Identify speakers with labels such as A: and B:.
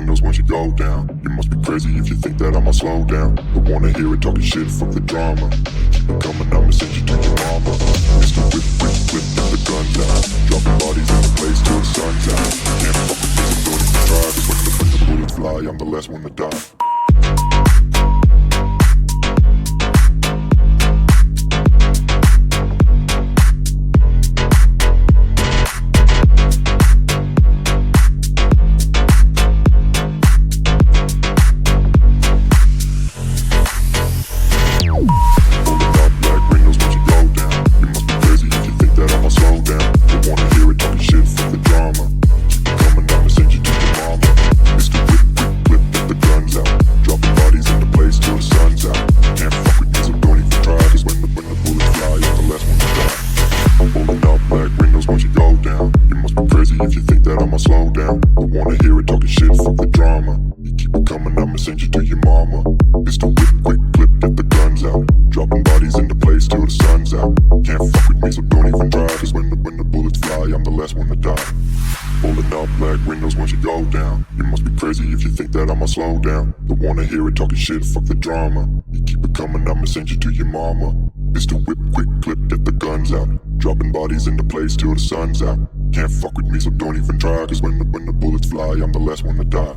A: windows once you go down. You must be crazy if you think that I'ma slow down. Don't wanna hear it talking shit, fuck the drama. Keep it coming, I'ma send you to your mama. Mr. Whip, whip, whip, get the guns out. Dropping bodies in the place till the sun's out. Can't fuck with me, so don't even try. Cause when the bullets fly, I'm the last one to die. If you think that I'ma slow down, don't wanna hear it talking shit, fuck the drama. You keep it coming, I'ma send you to your mama. Mr. Whip, quick clip, get the guns out. Dropping bodies into place till the sun's out. Can't fuck with me, so don't even try. Cause when the bullets fly, I'm the last one to die. Pulling up black windows once you go down. You must be crazy if you think that I'ma slow down. Don't wanna hear it talking shit, fuck the drama. You keep it coming, I'ma send you to your mama. Mr. Whip, quick clip, get the guns out. Dropping bodies into place till the sun's out. Can't fuck with me, so don't even try. Cause when the bullets fly, I'm the last one to die.